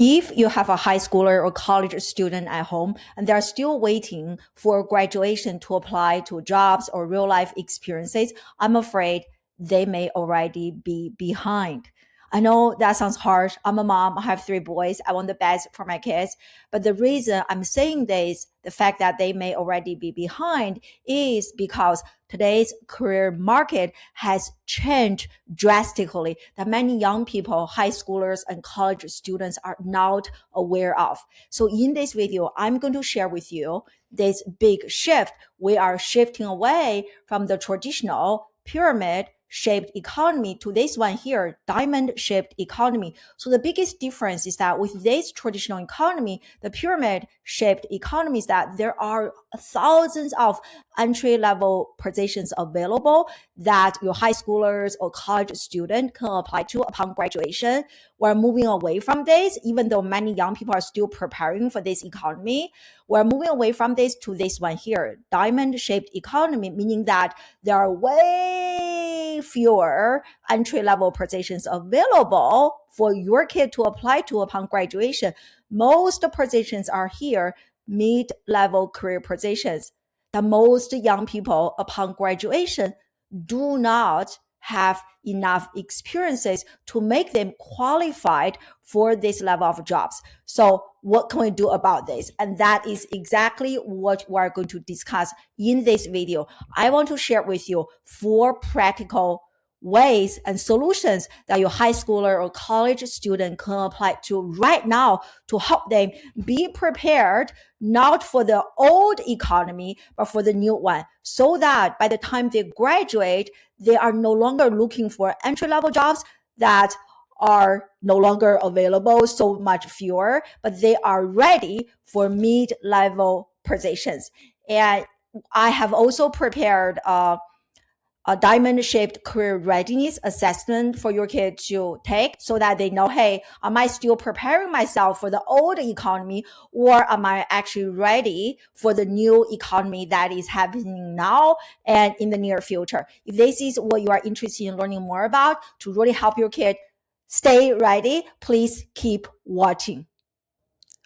If you have a high schooler or college student at home and they're still waiting for graduation to apply to jobs or real life experiences, I'm afraid they may already be behind. I know that sounds harsh. I'm a mom. I have 3 boys. I want the best for my kids. But the reason I'm saying this, the fact that they may already be behind, is because today's career market has changed drastically that many young people, high schoolers and college students are not aware of. So in this video, I'm going to share with you this big shift. We are shifting away from the traditional pyramid shaped economy to this one here, diamond shaped economy. So the biggest difference is that with this traditional economy, the pyramid shaped economy, is that there are thousands of entry level positions available that your high schoolers or college student can apply to upon graduation. We're moving away from this, even though many young people are still preparing for this economy. We're moving away from this to this one here, diamond shaped economy, meaning that there are way fewer entry level positions available for your kid to apply to upon graduation. Most positions are here mid-level career positions. The most young people upon graduation do not have enough experiences to make them qualified for this level of jobs. So what can we do about this? And that is exactly what we're going to discuss in this video. I want to share with you 4 practical ways and solutions that your high schooler or college student can apply to right now to help them be prepared, not for the old economy, but for the new one, so that by the time they graduate, they are no longer looking for entry-level jobs that are no longer available, so much fewer, but they are ready for mid-level positions. And I have also prepared a diamond-shaped career readiness assessment for your kid to take so that they know, hey, am I still preparing myself for the old economy, or am I actually ready for the new economy that is happening now and in the near future? If this is what you are interested in learning more about to really help your kid stay ready, please keep watching.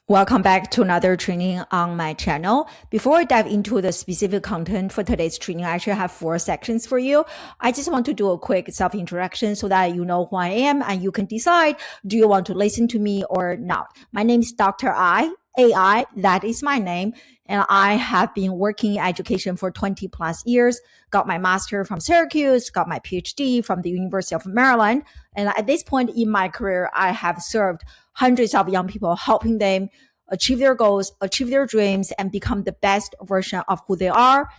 Welcome back to another training on my channel. Before I dive into the specific content for today's training, I actually have 4 sections for you. I just want to do a quick self-introduction so that you know who I am and you can decide, do you want to listen to me or not? My name is Dr. AI, that is my name. And I have been working in education for 20 plus years, got my master from Syracuse, got my PhD from the University of Maryland. And at this point in my career, I have served hundreds of young people, helping them achieve their goals, achieve their dreams, and become the best version of who they are.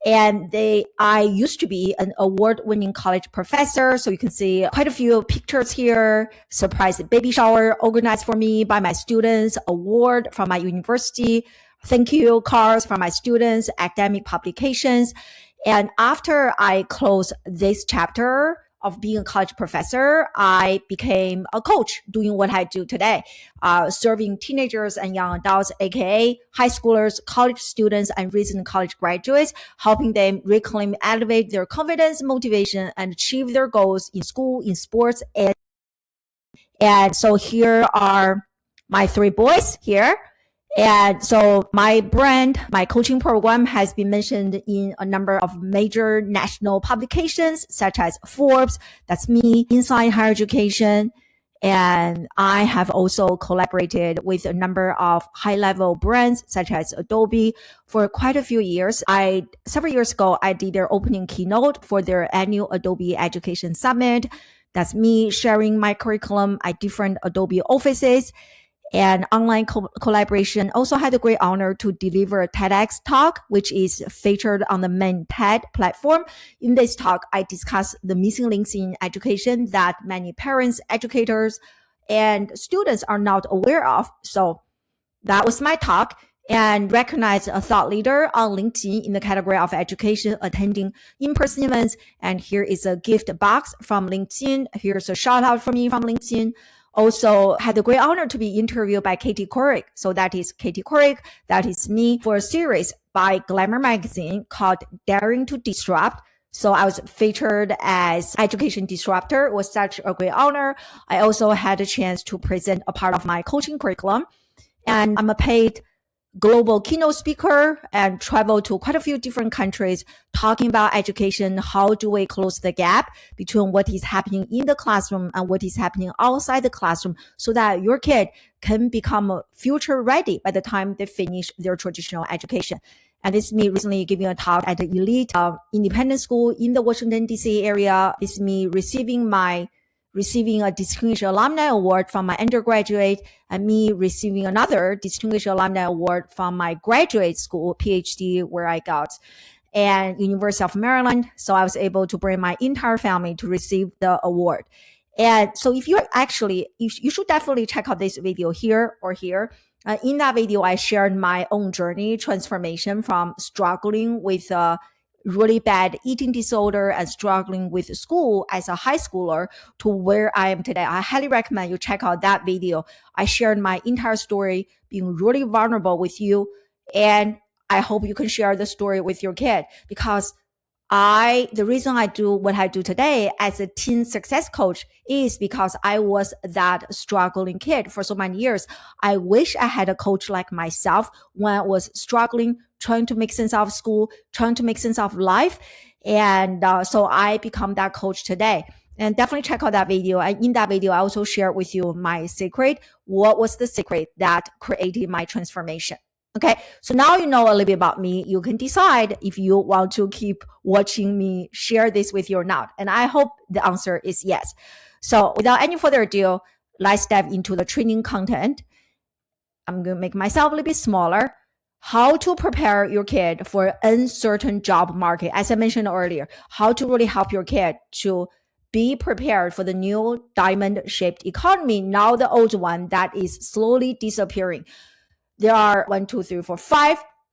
And I used to be an award-winning college professor. So you can see quite a few pictures here, surprise baby shower organized for me by my students, award from my university, thank you cards from my students, academic publications. And after I closed this chapter of being a college professor, I became a coach doing what I do today, serving teenagers and young adults, aka high schoolers, college students, and recent college graduates, helping them reclaim, elevate their confidence, motivation, and achieve their goals in school, in sports. And so here are my 3 boys here. And so my brand, my coaching program has been mentioned in a number of major national publications such as Forbes, that's me, Inside Higher Education. And I have also collaborated with a number of high-level brands such as Adobe for quite a few years. Several years ago, I did their opening keynote for their annual Adobe Education Summit. That's me sharing my curriculum at different Adobe offices. And online collaboration. Also had the great honor to deliver a TEDx talk, which is featured on the main TED platform. In this talk, I discuss the missing links in education that many parents, educators, and students are not aware of. So that was my talk, and recognized a thought leader on LinkedIn in the category of education, attending in-person events. And here is a gift box from LinkedIn. Here's a shout out from me from LinkedIn. Also had the great honor to be interviewed by Katie Couric. So that is Katie Couric, that is me, for a series by Glamour magazine called Daring to Disrupt. So I was featured as education disruptor. It was such a great honor. I also had a chance to present a part of my coaching curriculum. And I'm a paid global keynote speaker and travel to quite a few different countries talking about education. How do we close the gap between what is happening in the classroom and what is happening outside the classroom so that your kid can become future ready by the time they finish their traditional education. And this is me recently giving a talk at the elite independent school in the Washington, D.C. area. This is me receiving a distinguished alumni award from my undergraduate, and me receiving another distinguished alumni award from my graduate school, PhD, where I got, and University of Maryland. So I was able to bring my entire family to receive the award. And so if you're actually, you should definitely check out this video here or here. In that video, I shared my own journey, transformation from struggling with really bad eating disorder and struggling with school as a high schooler to where I am today. I highly recommend you check out that video. I shared my entire story, being really vulnerable with you. And I hope you can share the story with your kid, because the reason I do what I do today as a teen success coach is because I was that struggling kid for so many years. I wish I had a coach like myself when I was struggling, trying to make sense of school, trying to make sense of life. And so I become that coach today. And definitely check out that video. And in that video, I also share with you my secret. What was the secret that created my transformation? Okay, so now you know a little bit about me. You can decide if you want to keep watching me share this with you or not. And I hope the answer is yes. So without any further ado, let's dive into the training content. I'm going to make myself a little bit smaller. How to prepare your kid for an uncertain job market. As I mentioned earlier, how to really help your kid to be prepared for the new diamond-shaped economy, now the old one that is slowly disappearing. There are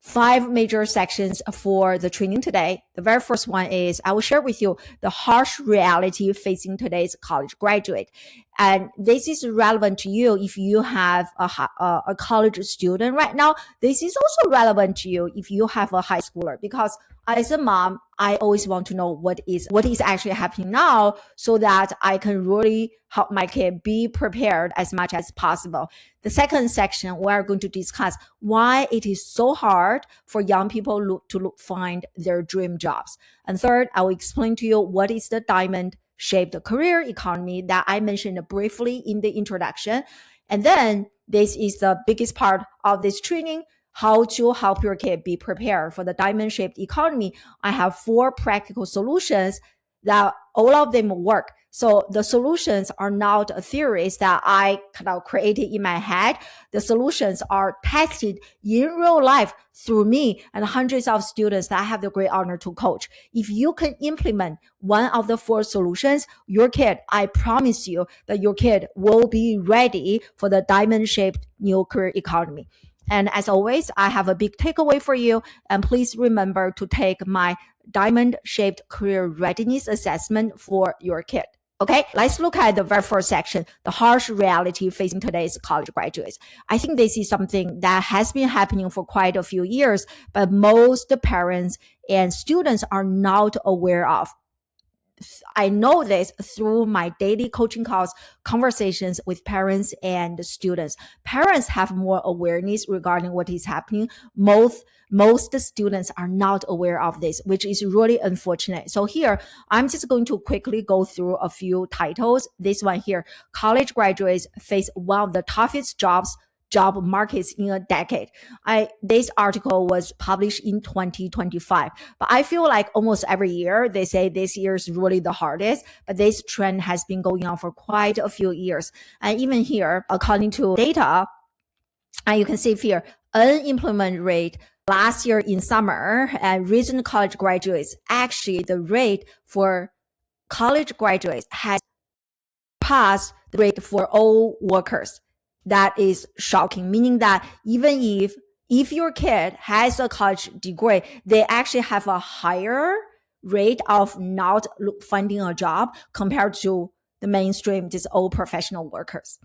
5 major sections for the training today. The very first one is I will share with you the harsh reality facing today's college graduate. And this is relevant to you if you have a college student right now. This is also relevant to you if you have a high schooler, because as a mom, I always want to know what is actually happening now so that I can really help my kid be prepared as much as possible. The second section, we're going to discuss why it is so hard for young people to find their dream jobs. And third, I will explain to you what is the diamond-shaped career economy that I mentioned briefly in the introduction. And then this is the biggest part of this training, how to help your kid be prepared for the diamond-shaped economy. I have 4 practical solutions that all of them work. So the solutions are not theories that I kind of created in my head. The solutions are tested in real life through me and hundreds of students that I have the great honor to coach. If you can implement one of the 4 solutions, your kid, I promise you that your kid will be ready for the diamond-shaped new career economy. And as always, I have a big takeaway for you. And please remember to take my diamond-shaped career readiness assessment for your kid. Okay, let's look at the very first section, the harsh reality facing today's college graduates. I think this is something that has been happening for quite a few years, but most parents and students are not aware of. I know this through my daily coaching calls, conversations with parents and students. Parents have more awareness regarding what is happening. Most students are not aware of this, which is really unfortunate. So here, I'm just going to quickly go through a few titles. This one here, college graduates face one of the toughest job markets in a decade. This article was published in 2025, but I feel like almost every year they say this year is really the hardest, but this trend has been going on for quite a few years. And even here, according to data, and you can see here, unemployment rate last year in summer and recent college graduates, actually the rate for college graduates has passed the rate for all workers. That is shocking, meaning that even if your kid has a college degree, they actually have a higher rate of not finding a job compared to the mainstream, just all professional workers.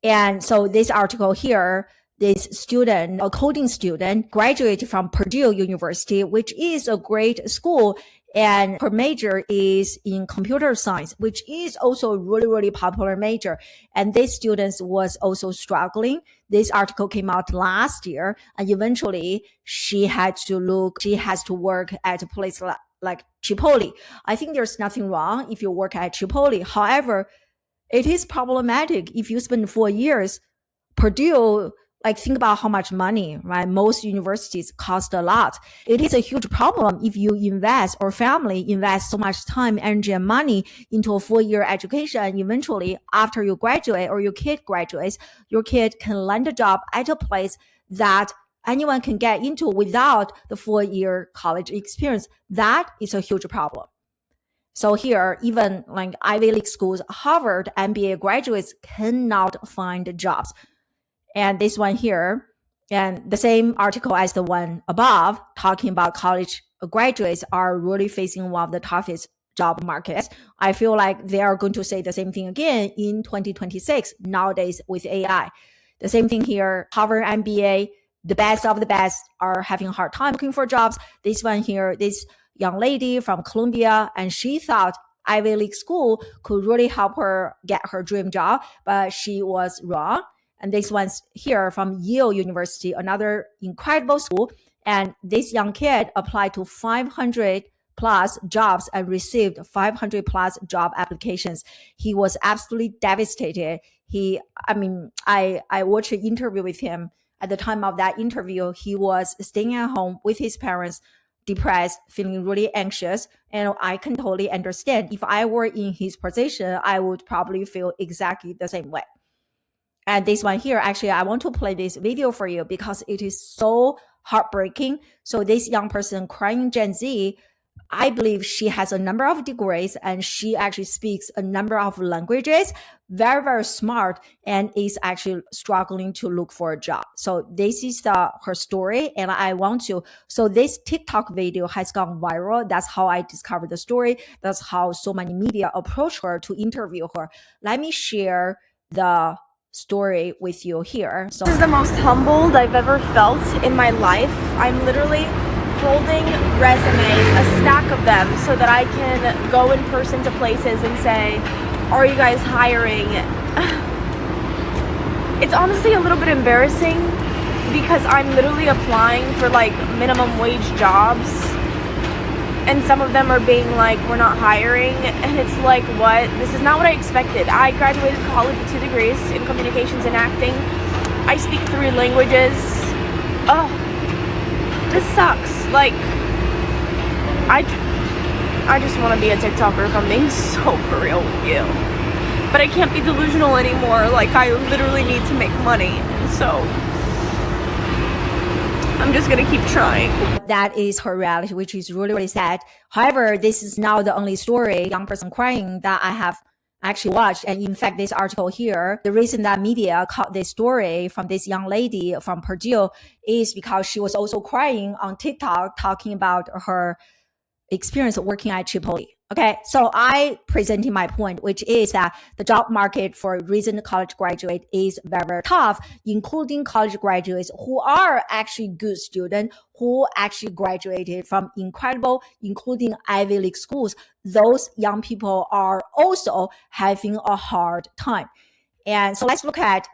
And so this article here, this student, a coding student, graduated from Purdue University, which is a great school. And her major is in computer science, which is also a really, really popular major. And this student was also struggling. This article came out last year, and eventually she has to work at a place like Chipotle. I think there's nothing wrong if you work at Chipotle. However, it is problematic if you spend 4 years. Purdue, like, think about how much money, right? Most universities cost a lot. It is a huge problem if you invest, or family invest so much time, energy, and money into a 4-year education. And eventually, after you graduate or your kid graduates, your kid can land a job at a place that anyone can get into without the 4-year college experience. That is a huge problem. So here, even like Ivy League schools, Harvard MBA graduates cannot find jobs. And this one here, and the same article as the one above, talking about college graduates are really facing one of the toughest job markets. I feel like they are going to say the same thing again in 2026 nowadays with AI. The same thing here, Harvard MBA, the best of the best are having a hard time looking for jobs. This one here, this young lady from Columbia, and she thought Ivy League school could really help her get her dream job, but she was wrong. And this one's here from Yale University, another incredible school. And this young kid applied to 500 plus jobs and received 500 plus job applications. He was absolutely devastated. I watched an interview with him. At the time of that interview, he was staying at home with his parents, depressed, feeling really anxious. And I can totally understand. If I were in his position, I would probably feel exactly the same way. And this one here, actually, I want to play this video for you because it is so heartbreaking. So this young person, crying Gen Z, I believe she has a number of degrees and she actually speaks a number of languages, very, very smart, and is actually struggling to look for a job. So this is her story, and so this TikTok video has gone viral. That's how I discovered the story. That's how so many media approach her to interview her. Let me share the story with you here. So this is the most humbled I've ever felt in my life. I'm literally holding resumes, a stack of them, so that I can go in person to places and say, are you guys hiring? It's honestly a little bit embarrassing because I'm literally applying for like minimum wage jobs, and some of them are being like, we're not hiring, and it's like, what? This is not what I expected. I graduated college with 2 degrees in communications and acting. I speak 3 languages. Oh, this sucks. Like, I just want to be a TikToker, if I'm being so for real with you. But I can't be delusional anymore. Like, I literally need to make money, and so I'm just gonna keep trying. That is her reality, which is really, really sad. However, this is not the only story, young person crying, that I have actually watched. And in fact, this article here, the reason that media caught this story from this young lady from Purdue is because she was also crying on TikTok, talking about her experience working at Chipotle. Okay, so I presented my point, which is that the job market for recent college graduate is very, very tough, including college graduates who are actually good students, who actually graduated from incredible, including Ivy League schools. Those young people are also having a hard time. And so let's look at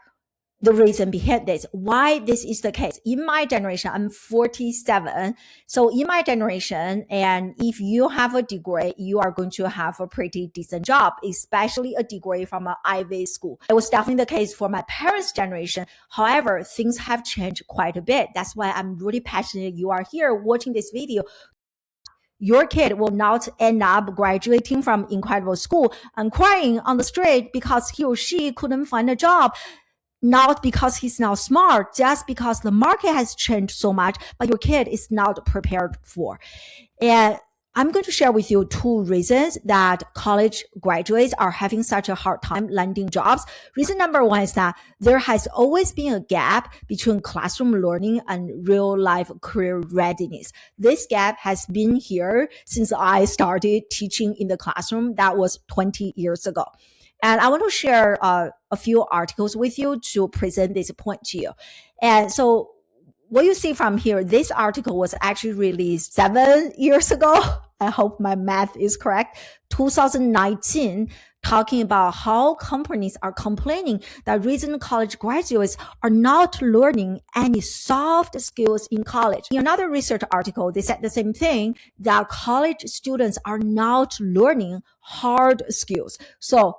the reason behind this, why this is the case. In my generation, I'm 47. So in my generation, and if you have a degree, you are going to have a pretty decent job, especially a degree from an Ivy school. It was definitely the case for my parents' generation. However, things have changed quite a bit. That's why I'm really passionate you are here watching this video. Your kid will not end up graduating from incredible school and crying on the street because he or she couldn't find a job. Not because he's not smart, just because the market has changed so much, but your kid is not prepared for. And I'm going to share with you 2 reasons that college graduates are having such a hard time landing jobs. Reason number 1 is that there has always been a gap between classroom learning and real life career readiness. This gap has been here since I started teaching in the classroom. That was 20 years ago. And I want to share a few articles with you to present this point to you. And so what you see from here, this article was actually released 7 years ago. I hope my math is correct. 2019, talking about how companies are complaining that recent college graduates are not learning any soft skills in college. In another research article, they said the same thing, that college students are not learning hard skills. So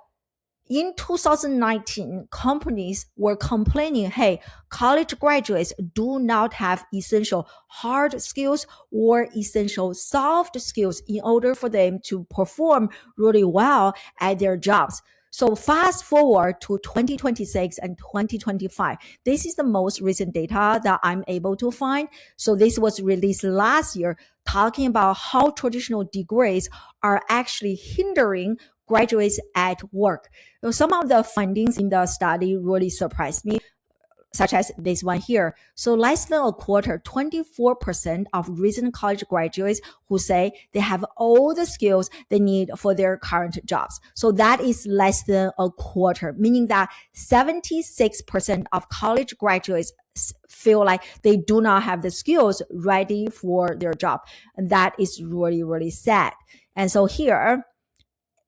in 2019, companies were complaining, hey, college graduates do not have essential hard skills or essential soft skills in order for them to perform really well at their jobs. So fast forward to 2026 and 2025. This is the most recent data that I'm able to find. So this was released last year, talking about how traditional degrees are actually hindering graduates at work. So some of the findings in the study really surprised me, such as this one here. So less than a quarter, 24% of recent college graduates who say they have all the skills they need for their current jobs. So that is less than a quarter, meaning that 76% of college graduates feel like they do not have the skills ready for their job. And that is really, really sad. And so here,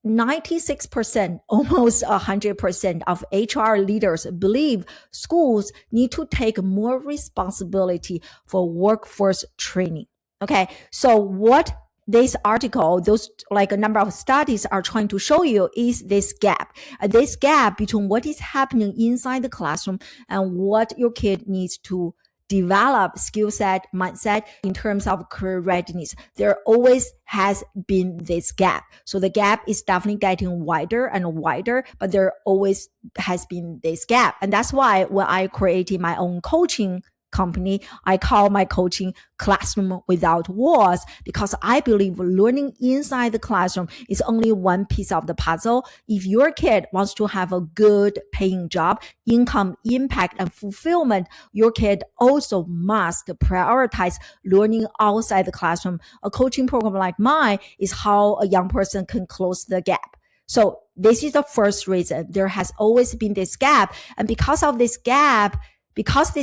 96%, almost 100% of HR leaders believe schools need to take more responsibility for workforce training. Okay, so what this article, those like a number of studies are trying to show you is this gap between what is happening inside the classroom and what your kid needs to develop skill set, mindset in terms of career readiness. There always has been this gap. So the gap is definitely getting wider and wider, but there always has been this gap. And that's why when I created my own coaching company, I call my coaching Classroom Without Walls, because I believe learning inside the classroom is only one piece of the puzzle. If your kid wants to have a good paying job, income, impact, and fulfillment, your kid also must prioritize learning outside the classroom. A coaching program like mine is how a young person can close the gap. So this is the first reason. There has always been this gap. And because this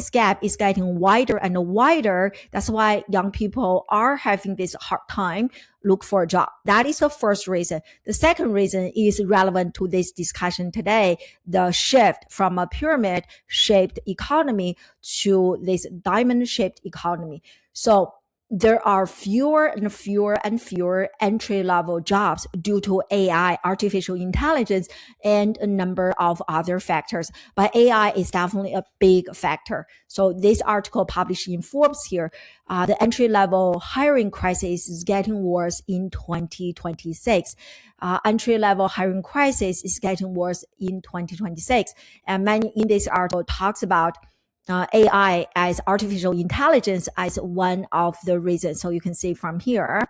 gap is getting wider and wider, that's why young people are having this hard time look for a job. That is the first reason. The second reason is relevant to this discussion today, the shift from a pyramid-shaped economy to this diamond-shaped economy. So there are fewer and fewer entry-level jobs due to AI, artificial intelligence, and a number of other factors. But AI is definitely a big factor. So this article published in Forbes here, the entry-level hiring crisis is getting worse in 2026. Entry-level hiring crisis is getting worse in 2026. And many in this article talks about AI as artificial intelligence as one of the reasons. So you can see from here,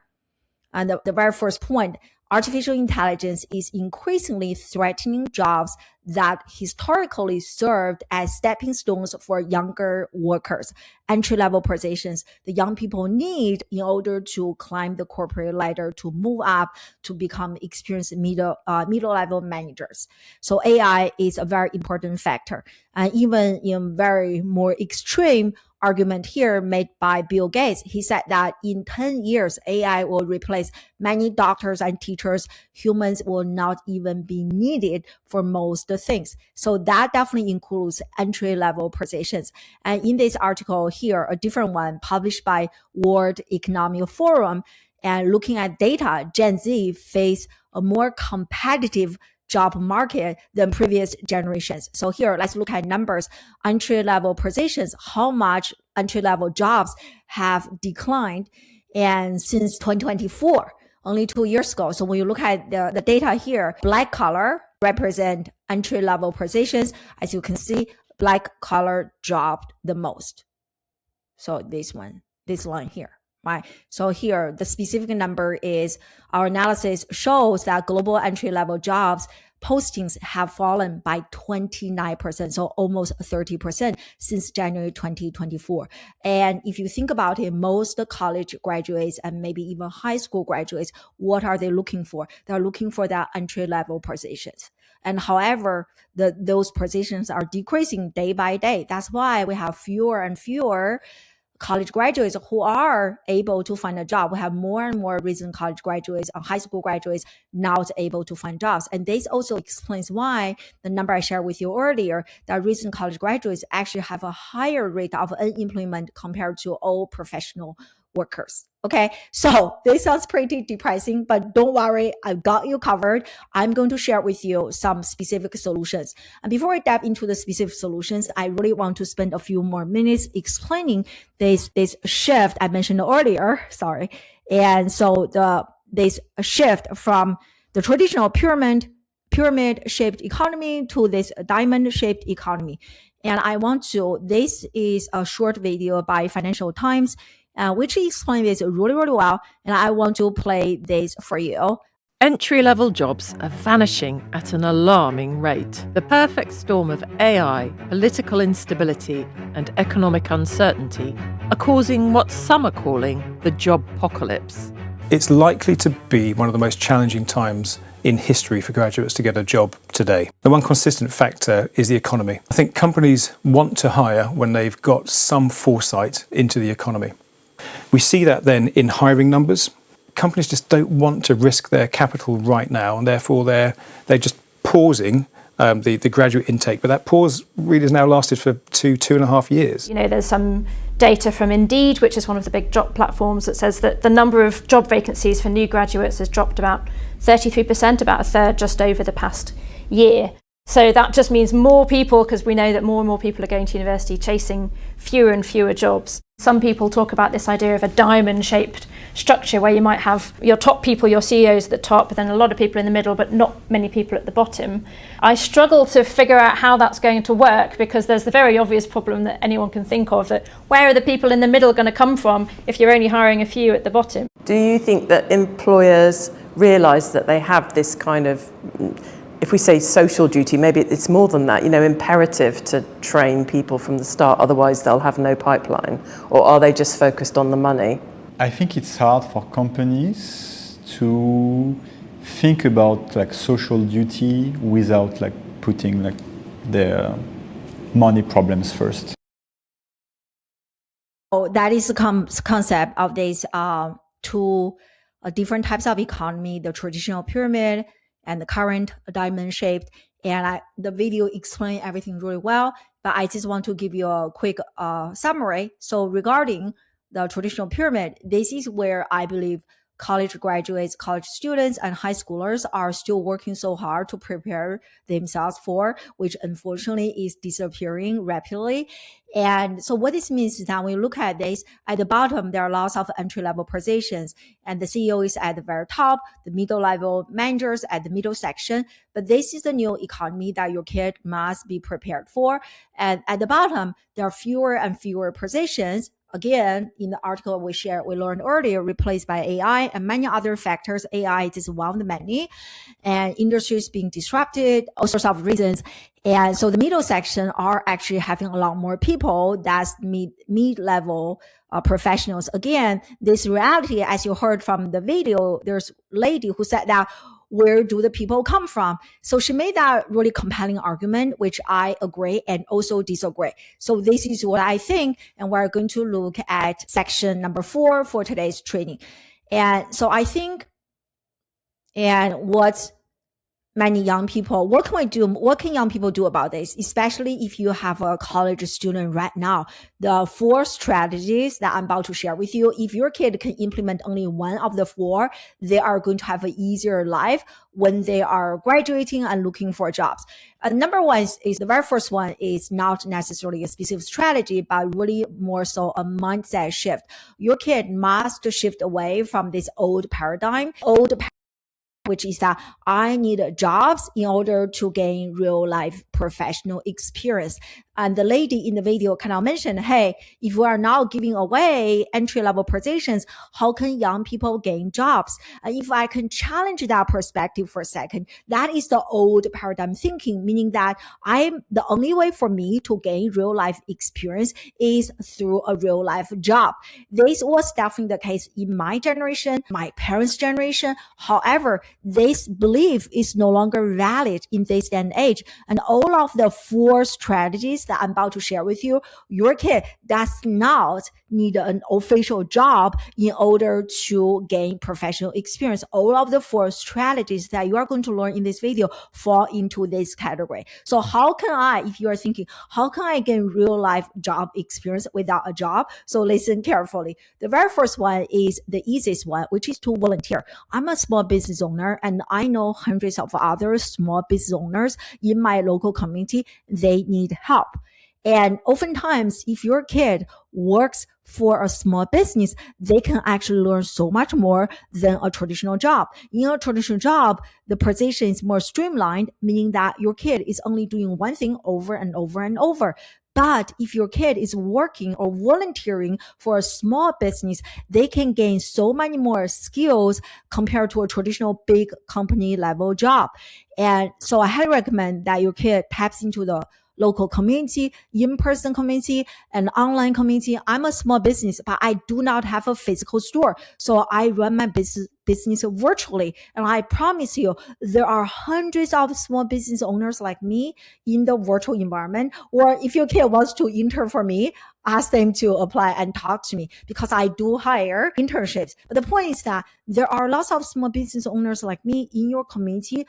and the very first point, artificial intelligence is increasingly threatening jobs that historically served as stepping stones for younger workers, entry-level positions the young people need in order to climb the corporate ladder, to move up, to become experienced middle-level managers. So AI is a very important factor. And even in very more extreme argument here made by Bill Gates, he said that in 10 years, AI will replace many doctors and teachers. Humans will not even be needed for most things. So that definitely includes entry-level positions. And in this article here, a different one published by World Economic Forum, and looking at data, Gen Z face a more competitive job market than previous generations. So here, let's look at numbers. Entry-level positions, how much entry-level jobs have declined, and since 2024, only 2 years ago. So when you look at the data here, black collar represent entry-level positions. As you can see, black collar dropped the most. So this line here. Right. So here, the specific number is our analysis shows that global entry-level jobs postings have fallen by 29%, so almost 30% since January 2024. And if you think about it, most college graduates and maybe even high school graduates, what are they looking for? They're looking for their entry-level positions. And however, those positions are decreasing day by day. That's why we have fewer and fewer college graduates who are able to find a job. We have more and more recent college graduates and high school graduates not able to find jobs. And this also explains why the number I shared with you earlier, that recent college graduates actually have a higher rate of unemployment compared to all professional workers. Okay, so this sounds pretty depressing, but don't worry, I've got you covered. I'm going to share with you some specific solutions. And before I dive into the specific solutions, I really want to spend a few more minutes explaining this shift I mentioned earlier. Sorry. And so this shift from the traditional pyramid-shaped economy to this diamond-shaped economy. And this is a short video by Financial Times, which explains this really, really well. And I want to play this for you. Entry-level jobs are vanishing at an alarming rate. The perfect storm of AI, political instability, and economic uncertainty are causing what some are calling the job apocalypse. It's likely to be one of the most challenging times in history for graduates to get a job today. The one consistent factor is the economy. I think companies want to hire when they've got some foresight into the economy. We see that then in hiring numbers. Companies just don't want to risk their capital right now, and therefore they're just pausing the graduate intake. But that pause really has now lasted for 2.5 years. You know, there's some data from Indeed, which is one of the big job platforms, that says that the number of job vacancies for new graduates has dropped about 33%, about a third just over the past year. So that just means more people, because we know that more and more people are going to university chasing fewer and fewer jobs. Some people talk about this idea of a diamond-shaped structure where you might have your top people, your CEOs at the top, but then a lot of people in the middle, but not many people at the bottom. I struggle to figure out how that's going to work, because there's the very obvious problem that anyone can think of, that where are the people in the middle going to come from if you're only hiring a few at the bottom? Do you think that employers realise that they have this kind of, if we say social duty, maybe it's more than that, imperative to train people from the start, otherwise they'll have no pipeline? Or are they just focused on the money? I think it's hard for companies to think about social duty without putting their money problems first. Oh, that is the concept of these two different types of economy, the traditional pyramid and the current diamond shaped. And the video explained everything really well, but I just want to give you a quick summary. So regarding the traditional pyramid, this is where I believe college graduates, college students, and high schoolers are still working so hard to prepare themselves for, which unfortunately is disappearing rapidly. And so what this means is that when you look at this, at the bottom, there are lots of entry-level positions, and the CEO is at the very top, the middle-level managers at the middle section. But this is the new economy that your kid must be prepared for. And at the bottom, there are fewer and fewer positions. Again, in the article we learned earlier, replaced by AI and many other factors. AI is just one of the many, and industries being disrupted, all sorts of reasons. And so the middle section are actually having a lot more people. That's mid-level professionals. Again, this reality, as you heard from the video, there's a lady who said that, where do the people come from? So she made that really compelling argument, which I agree and also disagree. So this is what I think, and we're going to look at section number 4 for today's training. And so I think, and what many young people, what can young people do about this? Especially if you have a college student right now, the 4 strategies that I'm about to share with you, if your kid can implement only one of the 4, they are going to have an easier life when they are graduating and looking for jobs. Number 1 is the very first one is not necessarily a specific strategy, but really more so a mindset shift. Your kid must shift away from this old paradigm, which is that I need jobs in order to gain real life professional experience. And the lady in the video kind of mentioned, hey, if we are now giving away entry-level positions, how can young people gain jobs? And if I can challenge that perspective for a second, that is the old paradigm thinking, meaning that the only way for me to gain real life experience is through a real life job. This was definitely the case in my generation, my parents' generation. However, this belief is no longer valid in this day and age. And all of the 4 strategies that I'm about to share with you, your kid does not need an official job in order to gain professional experience. All of the 4 strategies that you are going to learn in this video fall into this category. So how can I, if you are thinking, how can I gain real life job experience without a job? So listen carefully. The very first one is the easiest one, which is to volunteer. I'm a small business owner, and I know hundreds of other small business owners in my local community. They need help. And oftentimes, if your kid works for a small business, they can actually learn so much more than a traditional job. In a traditional job, the position is more streamlined, meaning that your kid is only doing one thing over and over and over. But if your kid is working or volunteering for a small business, they can gain so many more skills compared to a traditional big company level job. And so I highly recommend that your kid taps into the local community, in-person community, and online community. I'm a small business, but I do not have a physical store. So I run my business virtually. And I promise you, there are hundreds of small business owners like me in the virtual environment. Or if your kid wants to intern for me, ask them to apply and talk to me, because I do hire internships. But the point is that there are lots of small business owners like me in your community,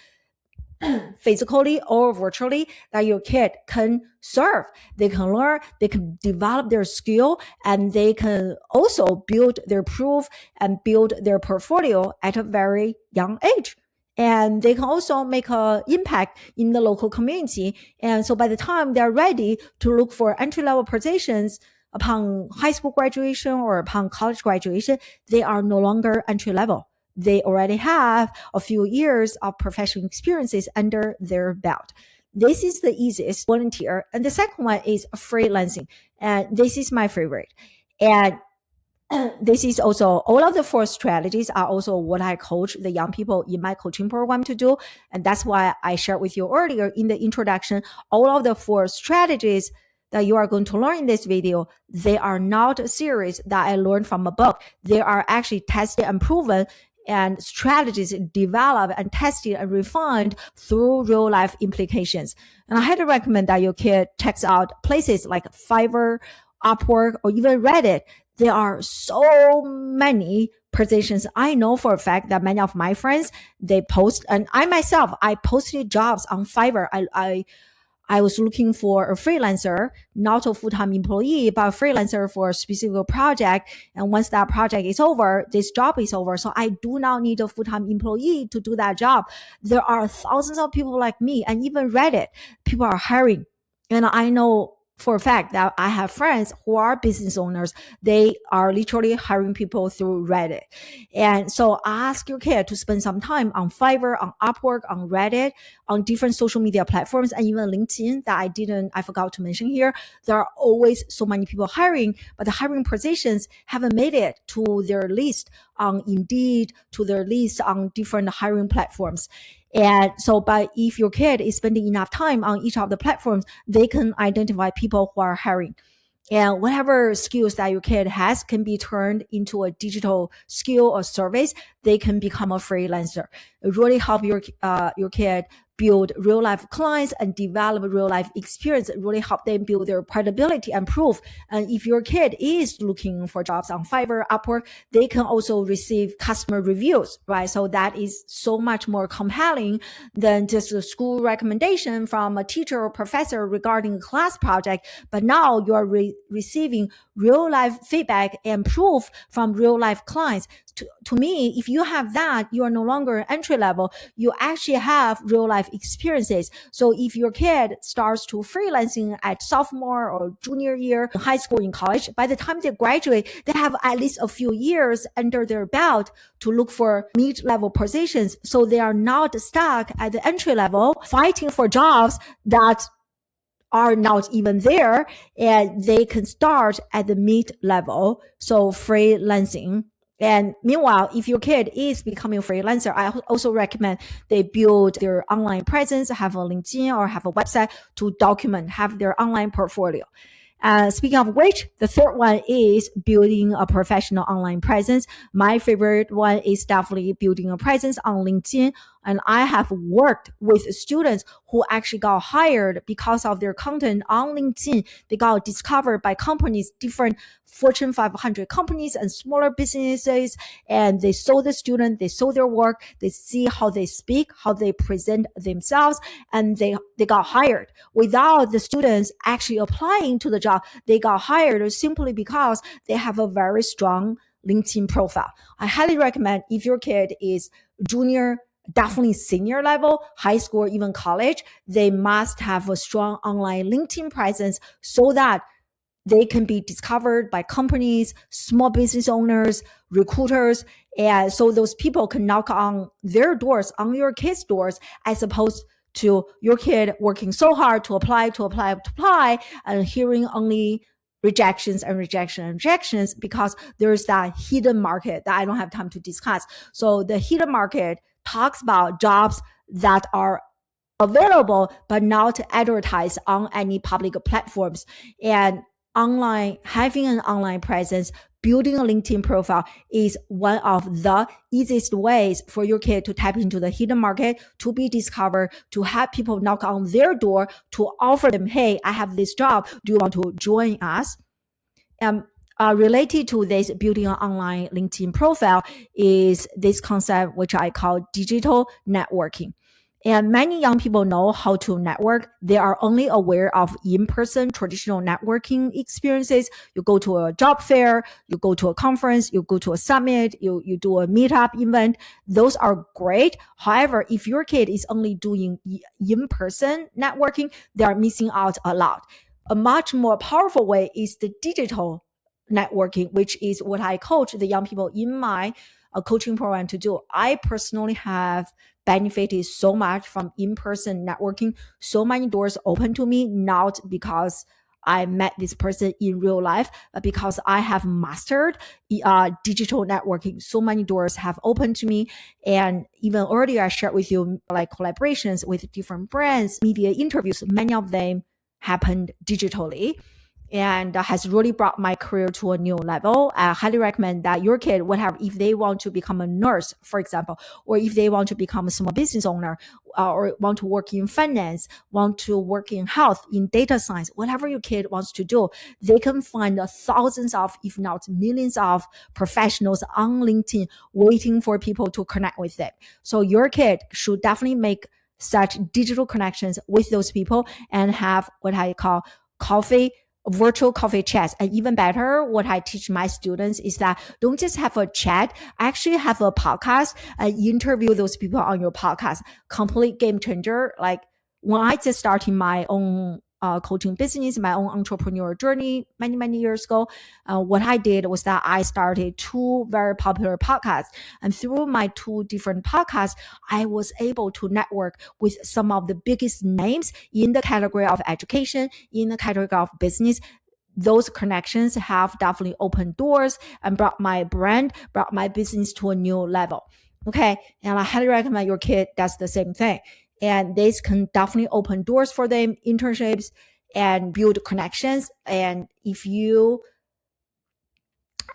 physically or virtually, that your kid can serve. They can learn, they can develop their skill, and they can also build their proof and build their portfolio at a very young age. And they can also make an impact in the local community. And so by the time they're ready to look for entry-level positions upon high school graduation or upon college graduation, they are no longer entry-level. They already have a few years of professional experiences under their belt. This is the easiest, volunteer. And the second one is freelancing. And this is my favorite. And this is also, all of the 4 strategies are also what I coach the young people in my coaching program to do. And that's why I shared with you earlier in the introduction, all of the 4 strategies that you are going to learn in this video, they are not a series that I learned from a book. They are actually tested and proven, and strategies developed and tested and refined through real life implications. And I highly recommend that your kid checks out places like Fiverr, Upwork, or even Reddit. There are so many positions. I know for a fact that many of my friends, they post, and I myself, I posted jobs on Fiverr. I was looking for a freelancer, not a full-time employee, but a freelancer for a specific project. And once that project is over, this job is over. So I do not need a full-time employee to do that job. There are thousands of people like me, and even Reddit, people are hiring. And I know for a fact that I have friends who are business owners. They are literally hiring people through Reddit. And so ask your kid to spend some time on Fiverr, on Upwork, on Reddit, on different social media platforms, and even LinkedIn that I forgot to mention here. There are always so many people hiring, but the hiring positions haven't made it to their list on Indeed, to their list on different hiring platforms. And so, but if your kid is spending enough time on each of the platforms, they can identify people who are hiring. And whatever skills that your kid has can be turned into a digital skill or service. They can become a freelancer. It really help your kid build real life clients and develop real life experience. It really help them build their credibility and proof. And if your kid is looking for jobs on Fiverr, Upwork, they can also receive customer reviews, right? So that is so much more compelling than just a school recommendation from a teacher or professor regarding a class project. But now you are receiving real life feedback and proof from real life clients. To me, if you have that, you are no longer entry level. You actually have real life experiences. So if your kid starts to freelancing at sophomore or junior year in high school, in college, by the time they graduate, they have at least a few years under their belt to look for mid-level positions. So they are not stuck at the entry level fighting for jobs that are not even there, and they can start at the mid-level, so freelancing. And meanwhile, if your kid is becoming a freelancer, I also recommend they build their online presence, have a LinkedIn or have a website to document, have their online portfolio. Speaking of which, the third one is building a professional online presence. My favorite one is definitely building a presence on LinkedIn. And I have worked with students who actually got hired because of their content on LinkedIn. They got discovered by companies, different Fortune 500 companies and smaller businesses. And they saw the student, they saw their work, they see how they speak, how they present themselves, and they got hired. Without the students actually applying to the job, they got hired simply because they have a very strong LinkedIn profile. I highly recommend if your kid is junior, definitely senior level, high school, or even college, they must have a strong online LinkedIn presence so that they can be discovered by companies, small business owners, recruiters, and so those people can knock on their doors, on your kids' doors, as opposed to your kid working so hard to apply, and hearing only rejections, because there's that hidden market that I don't have time to discuss. So the hidden market talks about jobs that are available but not advertised on any public platforms. And having an online presence, building a LinkedIn profile is one of the easiest ways for your kid to tap into the hidden market, to be discovered, to have people knock on their door, to offer them, hey, I have this job. Do you want to join us? Related to this building an online LinkedIn profile is this concept, which I call digital networking. And many young people know how to network. They are only aware of in-person traditional networking experiences. You go to a job fair, you go to a conference, you go to a summit, you do a meetup event. Those are great. However, if your kid is only doing in-person networking, they are missing out a lot. A much more powerful way is the digital networking, which is what I coach the young people in my coaching program to do. I personally have benefited so much from in-person networking. So many doors open to me, not because I met this person in real life, but because I have mastered digital networking. So many doors have opened to me. And even earlier, I shared with you like collaborations with different brands, media interviews. Many of them happened digitally, and has really brought my career to a new level. I highly recommend that your kid, whatever, if they want to become a nurse, for example, or if they want to become a small business owner, or want to work in finance, want to work in health, in data science, whatever your kid wants to do, they can find thousands of, if not millions of professionals on LinkedIn waiting for people to connect with them. So your kid should definitely make such digital connections with those people and have what I call virtual coffee chats. And even better, what I teach my students is that don't just have a chat, actually have a podcast and interview those people on your podcast. Complete game changer. Like when I just started my own coaching business, my own entrepreneur journey many years ago, what I did was that I started two very popular podcasts. And through my two different podcasts, I was able to network with some of the biggest names in the category of education, in the category of business. Those connections have definitely opened doors and brought my brand, brought my business to a new level. Okay. And I highly recommend your kid does the same thing. And this can definitely open doors for them, internships, and build connections. And if you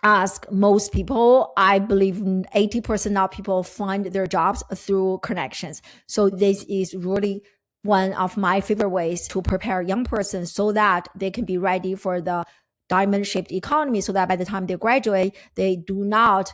ask most people, I believe 80% of people find their jobs through connections. So this is really one of my favorite ways to prepare young persons so that they can be ready for the diamond-shaped economy, so that by the time they graduate, they do not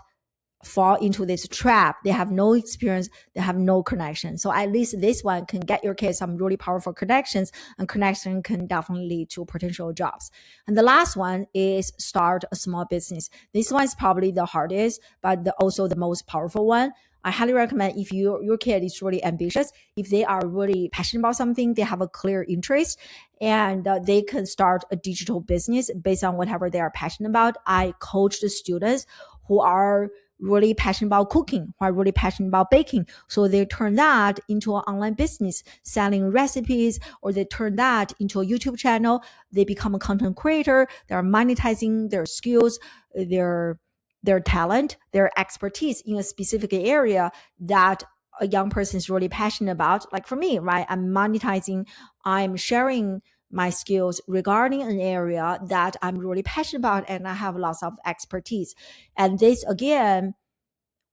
fall into this trap. They have no experience, they have no connection. So at least this one can get your kids some really powerful connections, and connection can definitely lead to potential jobs. And the last one is start a small business. This one is probably the hardest, but also the most powerful one. I highly recommend if your kid is really ambitious, if they are really passionate about something, they have a clear interest, and they can start a digital business based on whatever they are passionate about. I coach the students who are really passionate about cooking, who are really passionate about baking. So they turn that into an online business, selling recipes, or they turn that into a YouTube channel. They become a content creator. They're monetizing their skills, their talent, their expertise in a specific area that a young person is really passionate about. Like for me, right? I'm monetizing, I'm sharing my skills regarding an area that I'm really passionate about and I have lots of expertise. And this again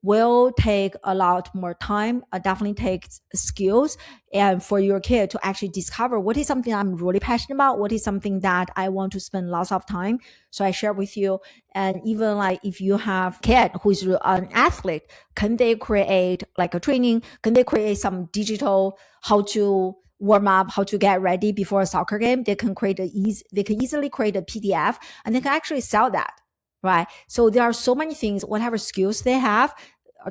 will take a lot more time, definitely takes skills, and for your kid to actually discover what is something I'm really passionate about, what is something that I want to spend lots of time. So I share with you. And even like if you have a kid who's an athlete, can they create like a training? Can they create some digital how to warm up, how to get ready before a soccer game? They can they can easily create a PDF and they can actually sell that. Right. So there are so many things, whatever skills they have,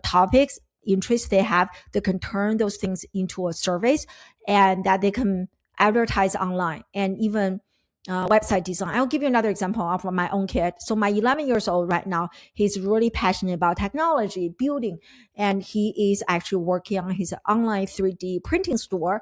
topics, interests they have, they can turn those things into a service and that they can advertise online and even website design. I'll give you another example of my own kid. So my 11 years old right now, he's really passionate about technology, building, and he is actually working on his online 3D printing store.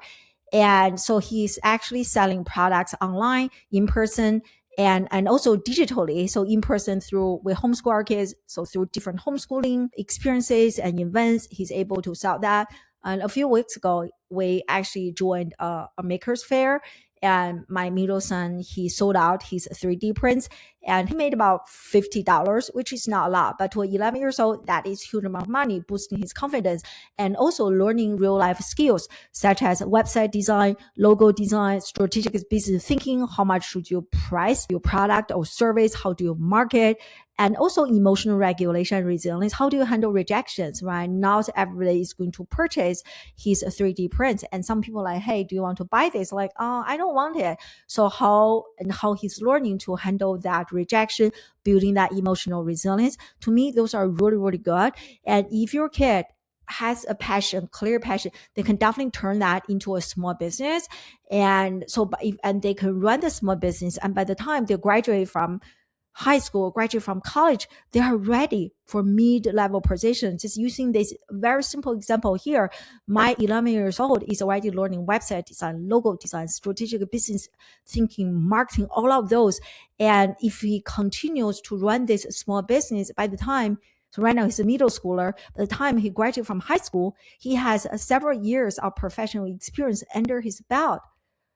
And so he's actually selling products online, in person, and also digitally. So in person we homeschool our kids. So through different homeschooling experiences and events, he's able to sell that. And a few weeks ago, we actually joined a makers fair. And my middle son, he sold out his 3D prints and he made about $50, which is not a lot. But to 11 years old, that is a huge amount of money, boosting his confidence and also learning real life skills such as website design, logo design, strategic business thinking. How much should you price your product or service? How do you market? And also emotional regulation and resilience. How do you handle rejections, right? Not everybody is going to purchase his 3D prints. And some people are like, hey, do you want to buy this? Like, oh, I don't want it. So how he's learning to handle that rejection, building that emotional resilience. To me, those are really, really good. And if your kid has a passion, clear passion, they can definitely turn that into a small business. And so, and they can run the small business. And by the time they graduate from high school, graduate from college, they are ready for mid-level positions. Just using this very simple example here, my 11 years old is already learning website design, logo design, strategic business thinking, marketing, all of those. And if he continues to run this small business, by the time, so right now he's a middle schooler, by the time he graduates from high school, he has several years of professional experience under his belt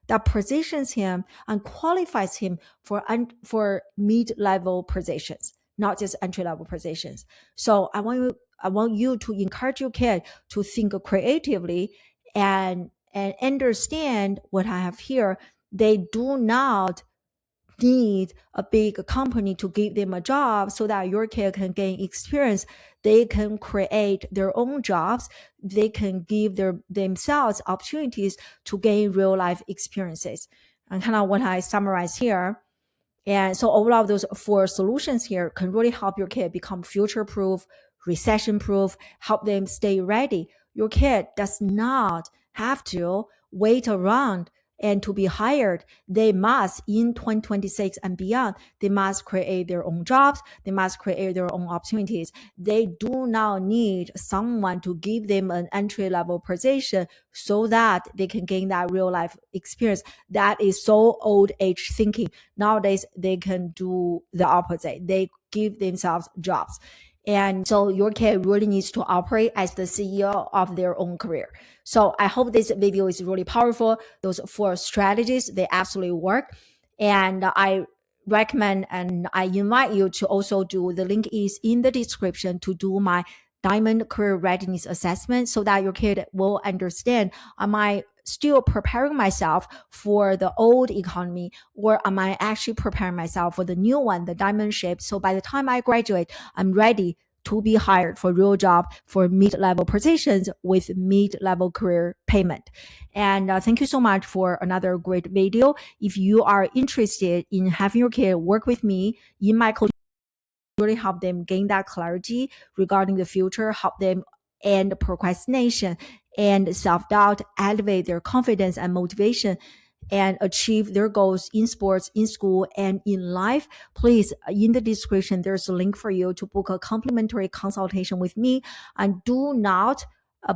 that positions him and qualifies him for mid-level positions, not just entry-level positions. So I want you to encourage your kid to think creatively and understand what I have here. They do not need a big company to give them a job so that your kid can gain experience. They can create their own jobs. They can give themselves opportunities to gain real life experiences. And kind of what I summarize here. And so all of those 4 solutions here can really help your kid become future proof, recession proof, help them stay ready. Your kid does not have to wait around and to be hired. They must, in 2026 and beyond, they must create their own jobs. They must create their own opportunities. They do not need someone to give them an entry-level position so that they can gain that real-life experience. That is so old age thinking. Nowadays, they can do the opposite. They give themselves jobs. And so your kid really needs to operate as the CEO of their own career. So I hope this video is really powerful. Those 4 strategies, they absolutely work. And I recommend and I invite you to also do, the link is in the description, to do my Diamond Career Readiness Assessment so that your kid will understand, am I still preparing myself for the old economy, or am I actually preparing myself for the new one, the diamond shape? So by the time I graduate, I'm ready to be hired for real job, for mid-level positions with mid-level career payment. And thank you so much for another great video. If you are interested in having your kid work with me in my coaching, really help them gain that clarity regarding the future, help them end procrastination and self-doubt, elevate their confidence and motivation, and achieve their goals in sports, in school, and in life, please, in the description, there's a link for you to book a complimentary consultation with me. And do not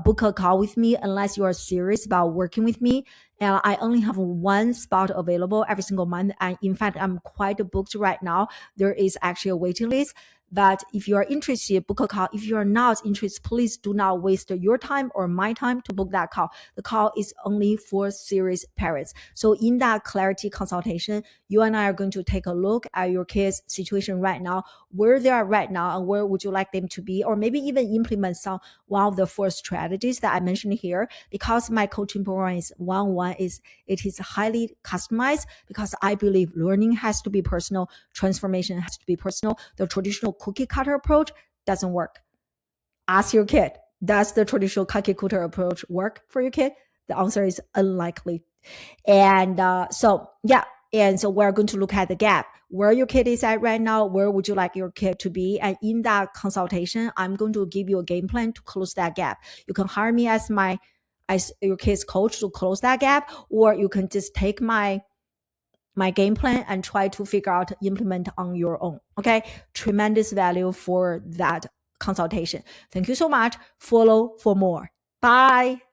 book a call with me unless you are serious about working with me. And I only have one spot available every single month. And in fact, I'm quite booked right now. There is actually a waiting list. But if you are interested, book a call. If you are not interested, please do not waste your time or my time to book that call. The call is only for serious parents. So in that clarity consultation, you and I are going to take a look at your kids' situation right now, where they are right now, and where would you like them to be, or maybe even implement one of the 4 strategies that I mentioned here. Because my coaching program is one-on-one, it is highly customized, because I believe learning has to be personal, transformation has to be personal. The traditional cookie cutter approach doesn't work. Ask your kid, does the traditional cookie cutter approach work for your kid? The answer is unlikely. And so we're going to look at the gap, where your kid is at right now, where would you like your kid to be? And in that consultation, I'm going to give you a game plan to close that gap. You can hire me as your kid's coach to close that gap, or you can just take my game plan and try to figure out, implement on your own. Okay. Tremendous value for that consultation. Thank you so much. Follow for more. Bye.